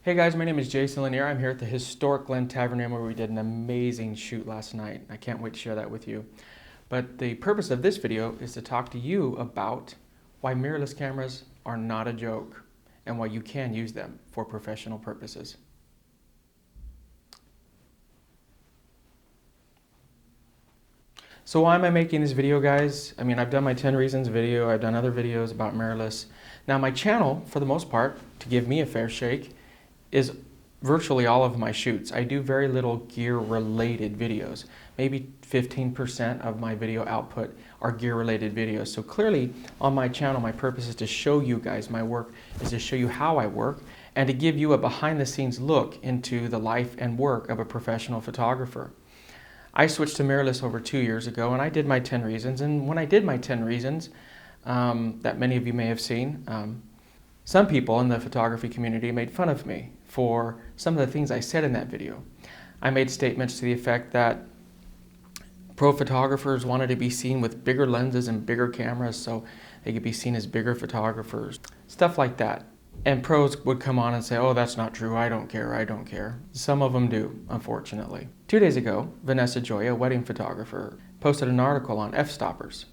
Hey guys, my name is Jason Lanier. I'm here at the historic Glen Tavern Inn where we did an amazing shoot last night. I can't wait to share that with you. But the purpose of this video is to talk to you about why mirrorless cameras are not a joke and why you can use them for professional purposes. So why am I making this video, guys? I mean, I've done my 10 reasons video, I've done other videos about mirrorless. Now my channel, for the most part, to give me a fair shake, is virtually all of my shoots. I do very little gear-related videos. Maybe 15% of my video output are gear-related videos. So clearly, on my channel, my purpose is to show you guys my work, is to show you how I work, and to give you a behind-the-scenes look into the life and work of a professional photographer. I switched to mirrorless over 2 years ago, and I did my 10 reasons. And when I did my 10 reasons, that many of you may have seen, some people in the photography community made fun of me for some of the things I said in that video. I made statements to the effect that pro photographers wanted to be seen with bigger lenses and bigger cameras so they could be seen as bigger photographers, stuff like that. And pros would come on and say, oh, that's not true, I don't care, I don't care. Some of them do, unfortunately. 2 days ago, Vanessa Joy, a wedding photographer, posted an article on f-stoppers.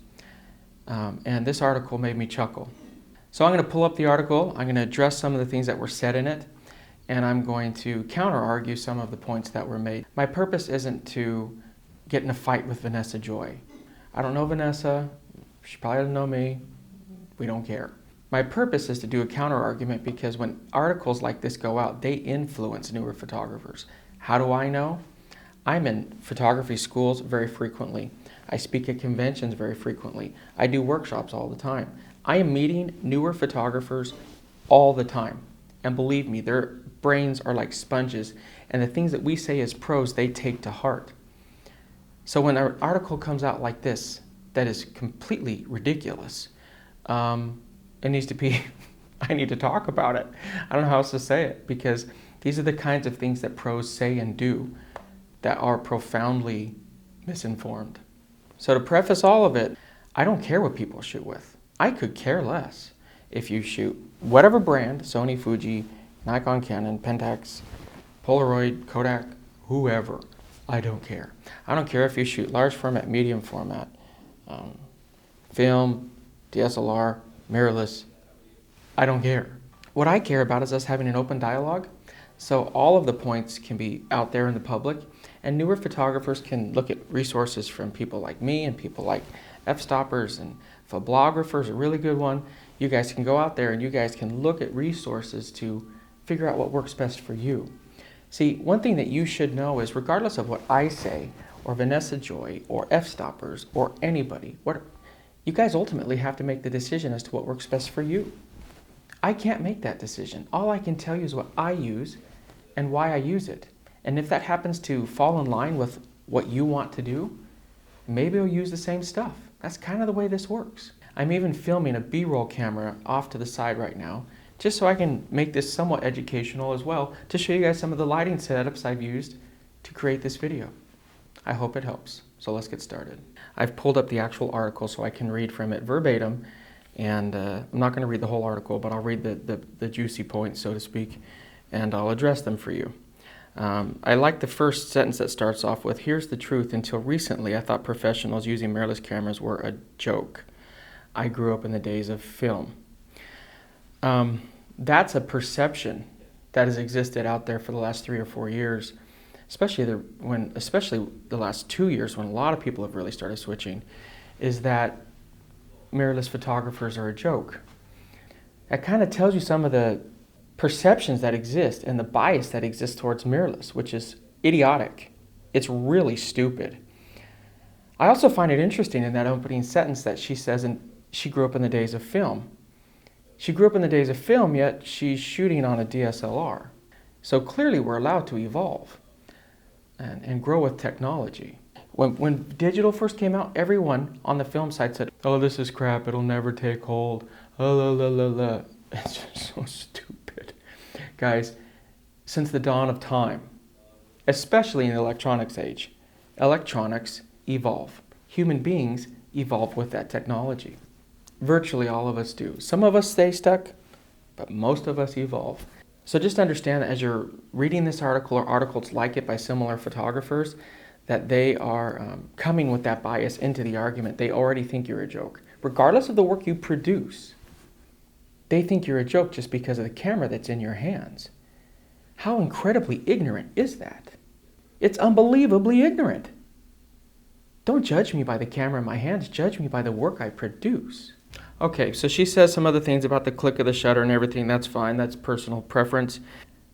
And this article made me chuckle. So I'm going to pull up the article, I'm going to address some of the things that were said in it, and I'm going to counter-argue some of the points that were made. My purpose isn't to get in a fight with Vanessa Joy. I don't know Vanessa, she probably doesn't know me, we don't care. My purpose is to do a counter-argument because when articles like this go out, they influence newer photographers. How do I know? I'm in photography schools very frequently. I speak at conventions very frequently. I do workshops all the time. I am meeting newer photographers all the time. And believe me, their brains are like sponges. And the things that we say as pros, they take to heart. So when an article comes out like this, that is completely ridiculous, it needs to be, I need to talk about it. I don't know how else to say it, because these are the kinds of things that pros say and do that are profoundly misinformed. So to preface all of it, I don't care what people shoot with. I could care less if you shoot whatever brand, Sony, Fuji, Nikon, Canon, Pentax, Polaroid, Kodak, whoever. I don't care. I don't care if you shoot large format, medium format, film, DSLR, mirrorless. I don't care. What I care about is us having an open dialogue, so all of the points can be out there in the public, and newer photographers can look at resources from people like me and people like f-stoppers and Phoblographers, a really good one. You guys can go out there and you guys can look at resources to figure out what works best for you. See, one thing that you should know is regardless of what I say, or Vanessa Joy, or f-stoppers, or anybody, you guys ultimately have to make the decision as to what works best for you. I can't make that decision. All I can tell you is what I use and why I use it. And if that happens to fall in line with what you want to do, maybe you'll use the same stuff. That's kind of the way this works. I'm even filming a B-roll camera off to the side right now, just so I can make this somewhat educational as well, to show you guys some of the lighting setups I've used to create this video. I hope it helps. So let's get started. I've pulled up the actual article so I can read from it verbatim, and I'm not going to read the whole article, but I'll read the juicy points, so to speak, and I'll address them for you. I like the first sentence that starts off with, here's the truth, until recently I thought professionals using mirrorless cameras were a joke. I grew up in the days of film. That's a perception that has existed out there for the last 3 or 4 years, especially the last 2 years when a lot of people have really started switching, is that mirrorless photographers are a joke. That kind of tells you some of the perceptions that exist and the bias that exists towards mirrorless, which is idiotic. It's really stupid. I also find it interesting in that opening sentence that she says she grew up in the days of film. She grew up in the days of film, yet she's shooting on a DSLR. So clearly we're allowed to evolve and grow with technology. When digital first came out, everyone on the film side said, oh, this is crap, it'll never take hold. Oh, la, la, la, la. It's just so stupid. Guys, since the dawn of time, especially in the electronics age, electronics evolve. Human beings evolve with that technology. Virtually all of us do. Some of us stay stuck, but most of us evolve. So just understand that as you're reading this article or articles like it by similar photographers, that they are coming with that bias into the argument. They already think you're a joke. Regardless of the work you produce, they think you're a joke just because of the camera that's in your hands. How incredibly ignorant is that? It's unbelievably ignorant. Don't judge me by the camera in my hands, judge me by the work I produce. Okay, so she says some other things about the click of the shutter and everything. That's fine, that's personal preference.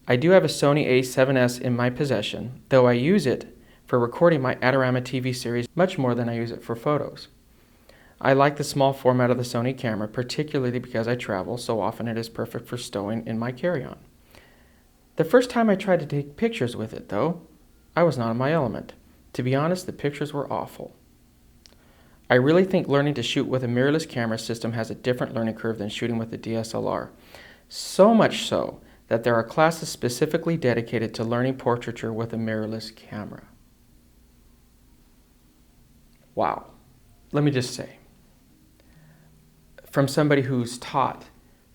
I do have a Sony a7S in my possession, though I use it for recording my Adorama TV series much more than I use it for photos. I like the small format of the Sony camera, particularly because I travel so often it is perfect for stowing in my carry-on. The first time I tried to take pictures with it, though, I was not in my element. To be honest, the pictures were awful. I really think learning to shoot with a mirrorless camera system has a different learning curve than shooting with a DSLR. So much so that there are classes specifically dedicated to learning portraiture with a mirrorless camera. Wow. Let me just say, from somebody who's taught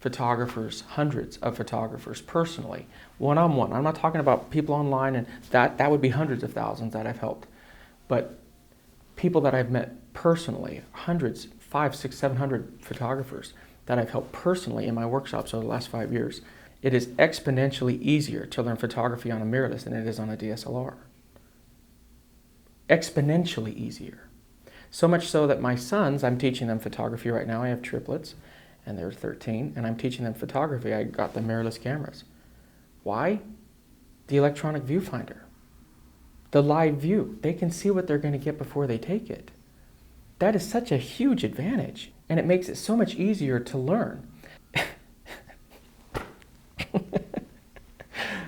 photographers, hundreds of photographers personally, one-on-one. I'm not talking about people online, and that would be hundreds of thousands that I've helped. But people that I've met personally, hundreds, 500, 600, 700 photographers that I've helped personally in my workshops over the last 5 years, it is exponentially easier to learn photography on a mirrorless than it is on a DSLR. Exponentially easier. So much so that my sons, I'm teaching them photography right now. I have triplets, and they're 13, and I'm teaching them photography. I got them mirrorless cameras. Why? The electronic viewfinder. The live view. They can see what they're going to get before they take it. That is such a huge advantage, and it makes it so much easier to learn.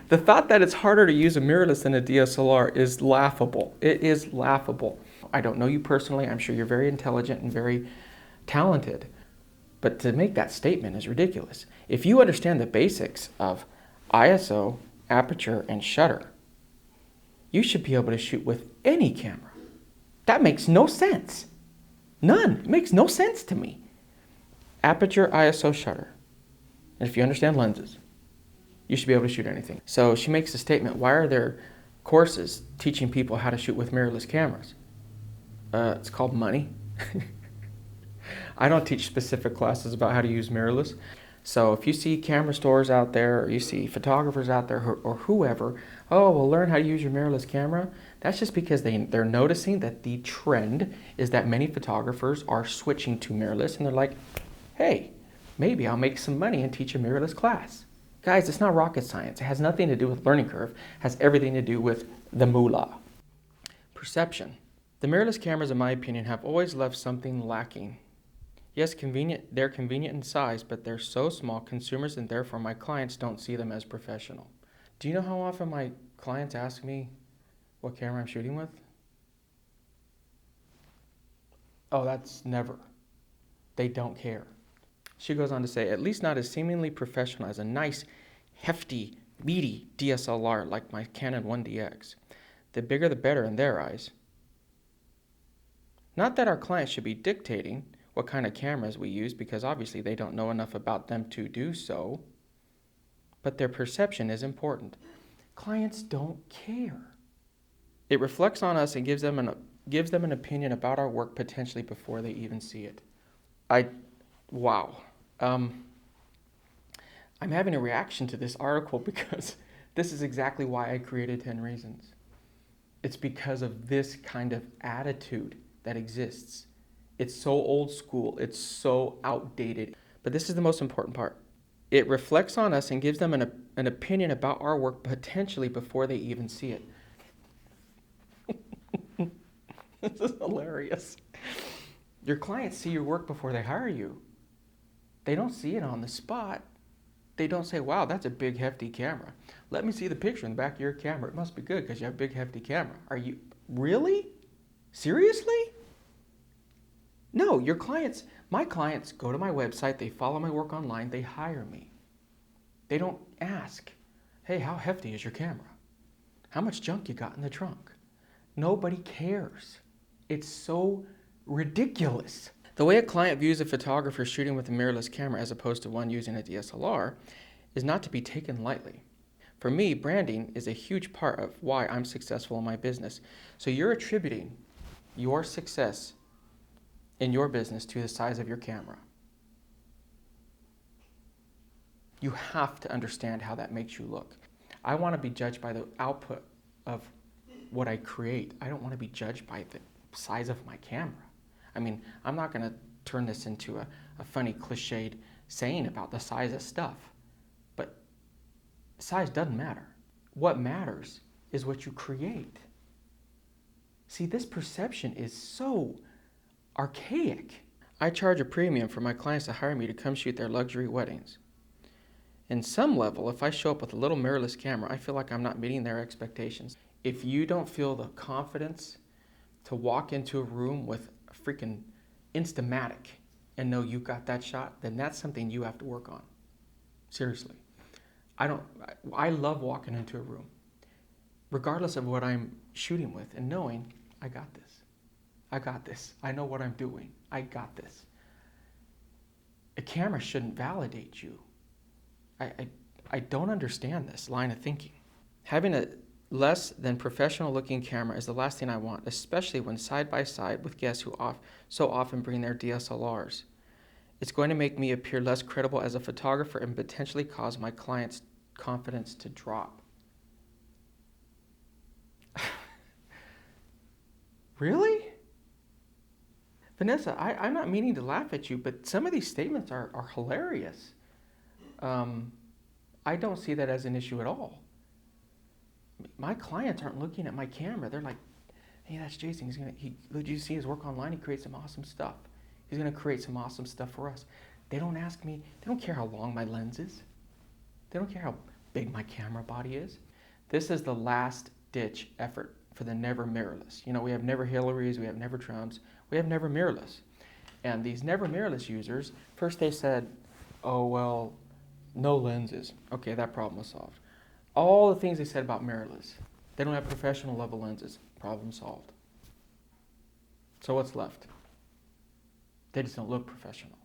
The thought that it's harder to use a mirrorless than a DSLR is laughable. It is laughable. I don't know you personally. I'm sure you're very intelligent and very talented. But to make that statement is ridiculous. If you understand the basics of ISO, aperture, and shutter, you should be able to shoot with any camera. That makes no sense. None. It makes no sense to me. Aperture, ISO, shutter. And if you understand lenses, you should be able to shoot anything. So she makes a statement, why are there courses teaching people how to shoot with mirrorless cameras? It's called money. I don't teach specific classes about how to use mirrorless. So if you see camera stores out there, or you see photographers out there, or whoever, oh, well, learn how to use your mirrorless camera, that's just because they're noticing that the trend is that many photographers are switching to mirrorless, and they're like, hey, maybe I'll make some money and teach a mirrorless class. Guys, it's not rocket science. It has nothing to do with learning curve. It has everything to do with the moolah. Perception. The mirrorless cameras, in my opinion, have always left something lacking. Yes, they're convenient in size, but they're so small, consumers and therefore my clients don't see them as professional. Do you know how often my clients ask me what camera I'm shooting with? Oh, that's never. They don't care. She goes on to say, at least not as seemingly professional as a nice, hefty, meaty DSLR like my Canon 1DX. The bigger the better in their eyes. Not that our clients should be dictating what kind of cameras we use, because obviously they don't know enough about them to do so, but their perception is important. Clients don't care. It reflects on us and gives them an opinion about our work potentially before they even see it. Wow. I'm having a reaction to this article because this is exactly why I created 10 Reasons. It's because of this kind of attitude that exists. It's so old school, it's so outdated. But this is the most important part. It reflects on us and gives them an opinion about our work potentially before they even see it. This is hilarious. Your clients see your work before they hire you. They don't see it on the spot. They don't say, wow, that's a big, hefty camera. Let me see the picture in the back of your camera. It must be good because you have a big, hefty camera. Are you, really? Seriously? No, my clients go to my website, they follow my work online, they hire me. They don't ask, hey, how hefty is your camera? How much junk you got in the trunk? Nobody cares. It's so ridiculous. The way a client views a photographer shooting with a mirrorless camera as opposed to one using a DSLR is not to be taken lightly. For me, branding is a huge part of why I'm successful in my business. So you're attributing your success in your business to the size of your camera. You have to understand how that makes you look. I want to be judged by the output of what I create. I don't want to be judged by the size of my camera. I mean, I'm not going to turn this into a funny cliched saying about the size of stuff, but size doesn't matter. What matters is what you create. See, this perception is so archaic. I charge a premium for my clients to hire me to come shoot their luxury weddings. In some level, if I show up with a little mirrorless camera, I feel like I'm not meeting their expectations. If you don't feel the confidence to walk into a room with a freaking Instamatic and know you got that shot, then that's something you have to work on. Seriously. I love walking into a room, regardless of what I'm shooting with, and knowing I got this. I got this. I know what I'm doing. I got this. A camera shouldn't validate you. I don't understand this line of thinking. Having a less than professional looking camera is the last thing I want, especially when side by side with guests who so often bring their DSLRs. It's going to make me appear less credible as a photographer and potentially cause my clients' confidence to drop. Really? Vanessa, I'm not meaning to laugh at you, but some of these statements are hilarious. I don't see that as an issue at all. My clients aren't looking at my camera. They're like, hey, that's Jason. Did you see his work online? He creates some awesome stuff. He's going to create some awesome stuff for us. They don't ask me, they don't care how long my lens is. They don't care how big my camera body is. This is the last ditch effort for the never mirrorless. You know, we have never Hillarys, we have never Trumps, we have never mirrorless. And these never mirrorless users, first they said, oh, well, no lenses. Okay, that problem was solved. All the things they said about mirrorless. They don't have professional level lenses. Problem solved. So what's left? They just don't look professional.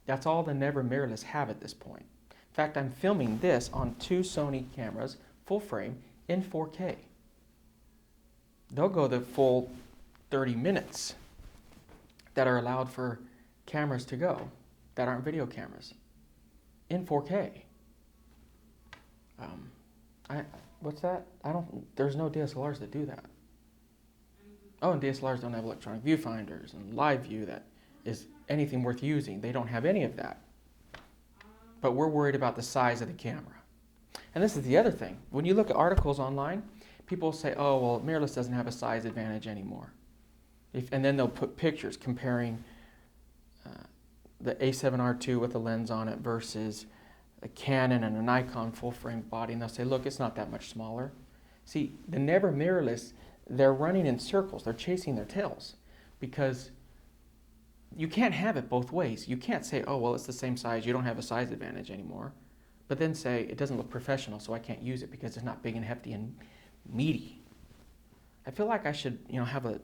That's all the never mirrorless have at this point. In fact, I'm filming this on 2 Sony cameras, full frame, in 4K. They'll go the full 30 minutes that are allowed for cameras to go that aren't video cameras in 4K. What's that? There's no DSLRs that do that. Oh, and DSLRs don't have electronic viewfinders and live view that is anything worth using. They don't have any of that. But we're worried about the size of the camera. And this is the other thing. When you look at articles online, people say, oh, well, mirrorless doesn't have a size advantage anymore. And then they'll put pictures comparing the A7R II with a lens on it versus a Canon and a Nikon full-frame body, and they'll say, look, it's not that much smaller. See, the never mirrorless, they're running in circles. They're chasing their tails because you can't have it both ways. You can't say, oh, well, it's the same size. You don't have a size advantage anymore. But then say, it doesn't look professional, so I can't use it because it's not big and hefty and meaty. I feel like I should, have a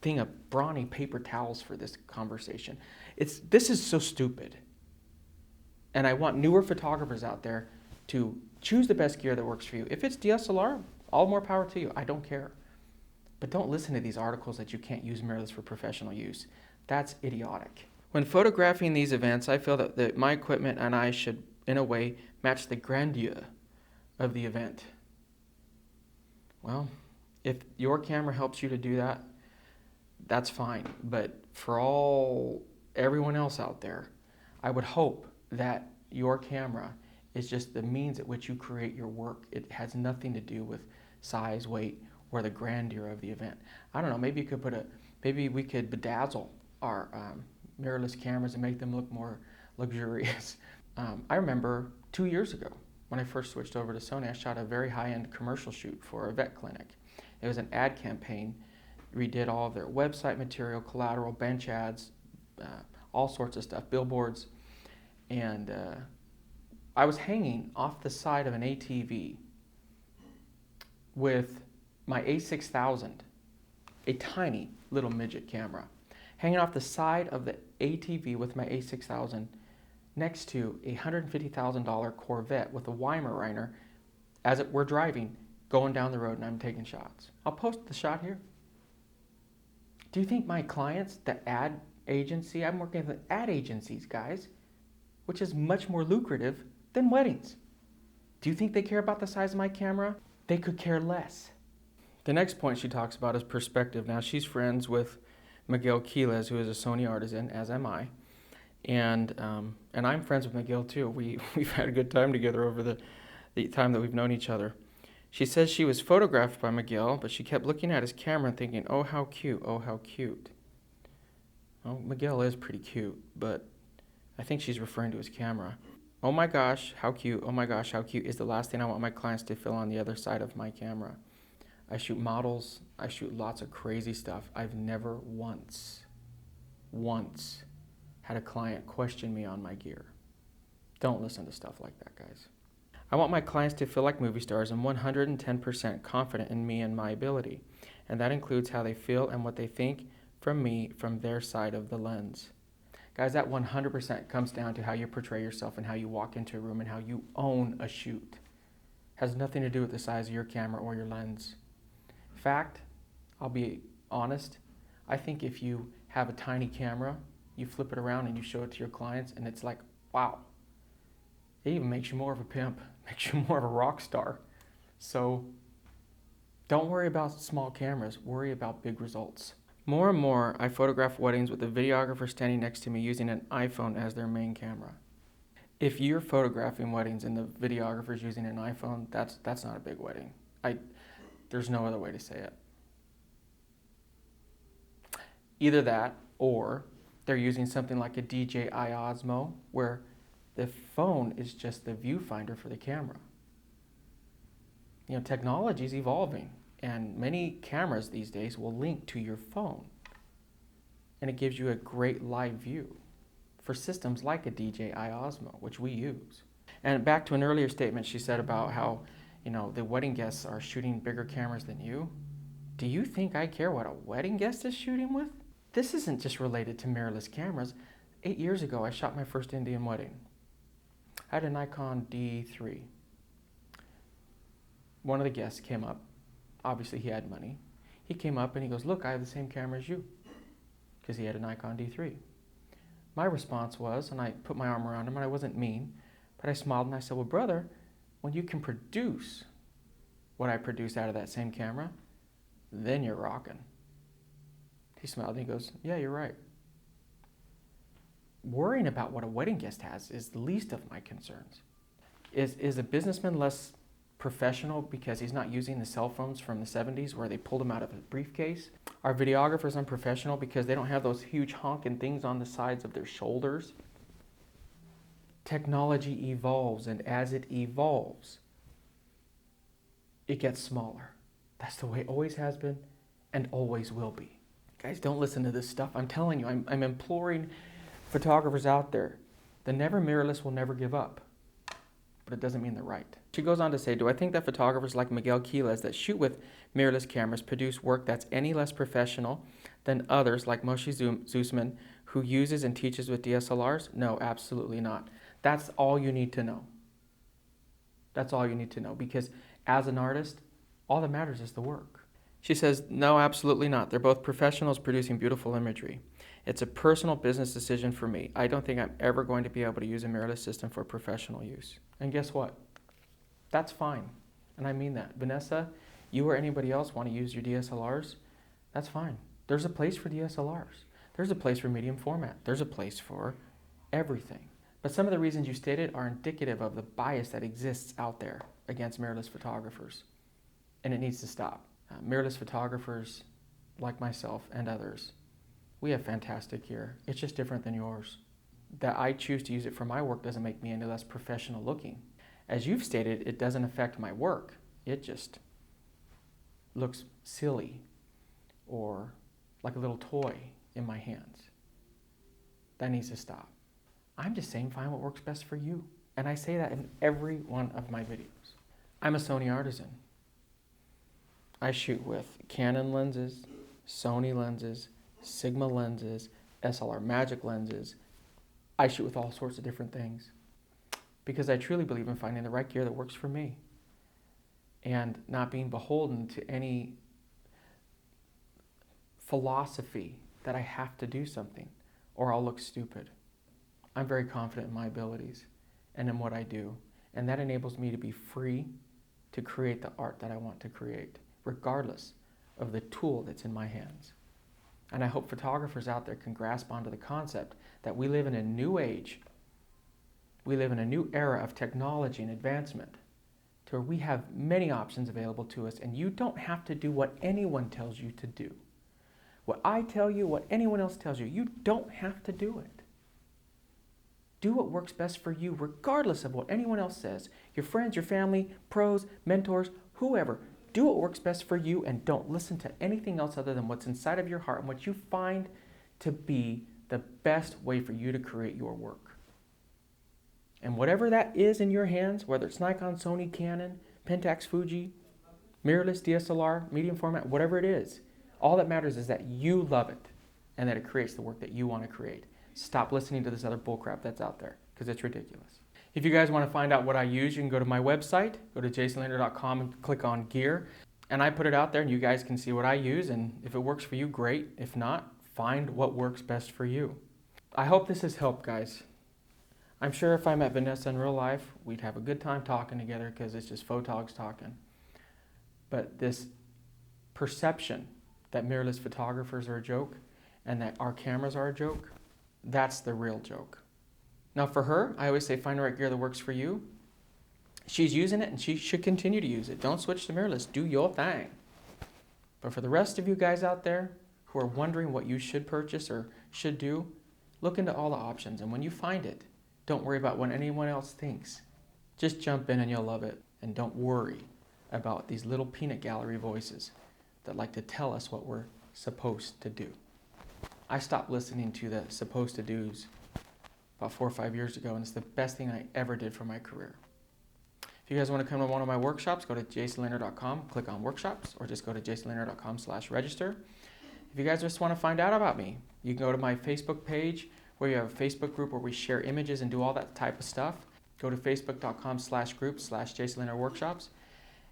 thing of brawny paper towels for this conversation. This is so stupid. And I want newer photographers out there to choose the best gear that works for you. If it's DSLR, all more power to you. I don't care. But don't listen to these articles that you can't use mirrorless for professional use. That's idiotic. When photographing these events, I feel that my equipment and I should, in a way, match the grandeur of the event. Well, if your camera helps you to do that, that's fine. But for everyone else out there, I would hope that your camera is just the means at which you create your work. It has nothing to do with size, weight, or the grandeur of the event. I don't know, maybe we could bedazzle our mirrorless cameras and make them look more luxurious. I remember 2 years ago when I first switched over to Sony, I shot a very high-end commercial shoot for a vet clinic. It was an ad campaign, redid all of their website material, collateral, bench ads, all sorts of stuff, billboards. And I was hanging off the side of an ATV with my A6000, a tiny little midget camera, hanging off the side of the ATV with my A6000 next to a $150,000 Corvette with a Weimaraner as we're driving, going down the road, and I'm taking shots. I'll post the shot here. Do you think my clients, the ad agency, I'm working with ad agencies, guys, which is much more lucrative than weddings. Do you think they care about the size of my camera? They could care less. The next point she talks about is perspective. Now, she's friends with Miguel Quiles, who is a Sony artisan, as am I. And I'm friends with Miguel too. We've had a good time together over the time that we've known each other. She says she was photographed by Miguel, but she kept looking at his camera and thinking, oh, how cute, oh, how cute. Well, Miguel is pretty cute, but I think she's referring to his camera. Oh my gosh, how cute, oh my gosh, how cute is the last thing I want my clients to feel on the other side of my camera. I shoot models, I shoot lots of crazy stuff. I've never once had a client question me on my gear. Don't listen to stuff like that, guys. I want my clients to feel like movie stars and 110% confident in me and my ability. And that includes how they feel and what they think from me from their side of the lens. Guys, that 100% comes down to how you portray yourself and how you walk into a room and how you own a shoot. Has nothing to do with the size of your camera or your lens. Fact, I'll be honest, I think if you have a tiny camera, you flip it around and you show it to your clients and it's like, wow. It even makes you more of a pimp, makes you more of a rock star. So don't worry about small cameras, worry about big results. More and more, I photograph weddings with a videographer standing next to me using an iPhone as their main camera. If you're photographing weddings and the videographer's using an iPhone, that's not a big wedding. There's no other way to say it. Either that, or they're using something like a DJI Osmo, where the phone is just the viewfinder for the camera. You know, technology is evolving, and many cameras these days will link to your phone. And it gives you a great live view for systems like a DJI Osmo, which we use. And back to an earlier statement she said about how, you know, the wedding guests are shooting bigger cameras than you. Do you think I care what a wedding guest is shooting with? This isn't just related to mirrorless cameras. 8 years ago, I shot my first Indian wedding. I had a Nikon D3. One of the guests came up. Obviously, he had money. He came up and he goes, look, I have the same camera as you, because he had a Nikon D3. My response was, and I put my arm around him, and I wasn't mean, but I smiled and I said, well, brother, when you can produce what I produce out of that same camera, then you're rocking. He smiled and he goes, yeah, you're right. Worrying about what a wedding guest has is the least of my concerns. Is a businessman less professional because he's not using the cell phones from the 70s where they pulled them out of a briefcase? Are videographers unprofessional because they don't have those huge honking things on the sides of their shoulders? Technology evolves, and as it evolves, it gets smaller. That's the way it always has been and always will be. Guys, don't listen to this stuff. I'm telling you, I'm imploring photographers out there. The never mirrorless will never give up, but it doesn't mean they're right. She goes on to say, do I think that photographers like Miguel Quiles that shoot with mirrorless cameras produce work that's any less professional than others like Moshe Zusman, who uses and teaches with DSLRs? No, absolutely not. That's all you need to know. That's all you need to know, because as an artist, all that matters is the work. She says, no, absolutely not. They're both professionals producing beautiful imagery. It's a personal business decision for me. I don't think I'm ever going to be able to use a mirrorless system for professional use. And guess what? That's fine. And I mean that. Vanessa, you or anybody else want to use your DSLRs? That's fine. There's a place for DSLRs. There's a place for medium format. There's a place for everything. But some of the reasons you stated are indicative of the bias that exists out there against mirrorless photographers. And it needs to stop. Mirrorless photographers like myself and others, we have fantastic gear. It's just different than yours. That I choose to use it for my work doesn't make me any less professional looking. As you've stated, it doesn't affect my work. It just looks silly or like a little toy in my hands. That needs to stop. I'm just saying find what works best for you. And I say that in every one of my videos. I'm a Sony artisan. I shoot with Canon lenses, Sony lenses, Sigma lenses, SLR Magic lenses, I shoot with all sorts of different things because I truly believe in finding the right gear that works for me and not being beholden to any philosophy that I have to do something or I'll look stupid. I'm very confident in my abilities and in what I do, and that enables me to be free to create the art that I want to create, regardless of the tool that's in my hands. And I hope photographers out there can grasp onto the concept that we live in a new age. We live in a new era of technology and advancement to where we have many options available to us, and you don't have to do what anyone tells you to do. What I tell you, what anyone else tells you, you don't have to do it. Do what works best for you, regardless of what anyone else says. Your friends, your family, pros, mentors, whoever. Do what works best for you and don't listen to anything else other than what's inside of your heart and what you find to be the best way for you to create your work. And whatever that is in your hands, whether it's Nikon, Sony, Canon, Pentax, Fuji, mirrorless, DSLR, medium format, whatever it is, all that matters is that you love it and that it creates the work that you want to create. Stop listening to this other bullcrap that's out there because it's ridiculous. If you guys want to find out what I use, you can go to my website, go to jasonlanier.com and click on gear. And I put it out there and you guys can see what I use. And if it works for you, great. If not, find what works best for you. I hope this has helped, guys. I'm sure if I met Vanessa in real life, we'd have a good time talking together because it's just photogs talking. But this perception that mirrorless photographers are a joke and that our cameras are a joke, that's the real joke. Now for her, I always say find the right gear that works for you. She's using it and she should continue to use it. Don't switch to mirrorless. Do your thing. But for the rest of you guys out there who are wondering what you should purchase or should do, look into all the options. And when you find it, don't worry about what anyone else thinks. Just jump in and you'll love it. And don't worry about these little peanut gallery voices that like to tell us what we're supposed to do. I stopped listening to the supposed to do's about 4 or 5 years ago, and it's the best thing I ever did for my career. If you guys want to come to one of my workshops, go to jasonlanier.com, click on workshops, or just go to jasonlanier.com/register. If you guys just want to find out about me, you can go to my Facebook page where you have a Facebook group where we share images and do all that type of stuff. Go to facebook.com/groups/jasonlanierworkshops.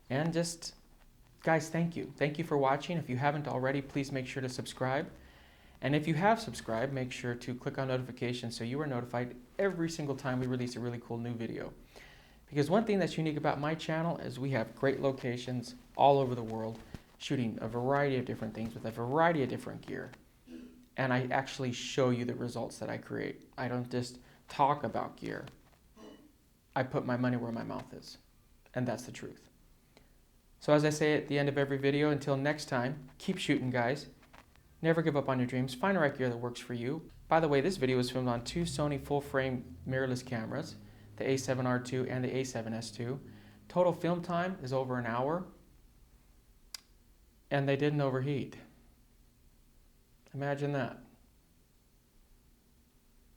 And just, guys, thank you. Thank you for watching. If you haven't already, please make sure to subscribe. And if you have subscribed, make sure to click on notifications so you are notified every single time we release a really cool new video. Because one thing that's unique about my channel is we have great locations all over the world, shooting a variety of different things with a variety of different gear. And I actually show you the results that I create. I don't just talk about gear. I put my money where my mouth is. And that's the truth. So as I say at the end of every video, until next time, keep shooting, guys. Never give up on your dreams. Find the right gear that works for you. By the way, this video was filmed on 2 Sony full-frame mirrorless cameras, the A7R II and the A7S II. Total film time is over an hour, and they didn't overheat. Imagine that.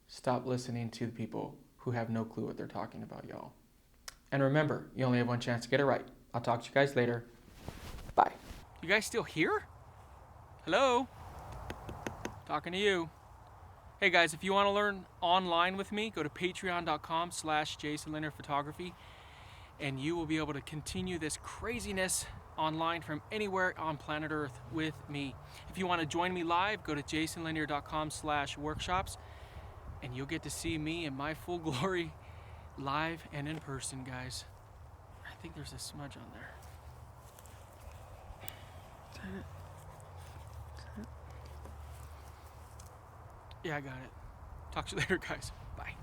Stop listening to the people who have no clue what they're talking about, y'all. And remember, you only have one chance to get it right. I'll talk to you guys later. Bye. You guys still here? Hello? Talking to you. Hey guys, if you want to learn online with me, go to patreon.com/jasonlanierphotography and you will be able to continue this craziness online from anywhere on planet Earth with me. If you want to join me live, go to jasonlanier.com/workshops and you'll get to see me in my full glory live and in person, guys. I think there's a smudge on there. Is that it? Yeah, I got it. Talk to you later, guys. Bye.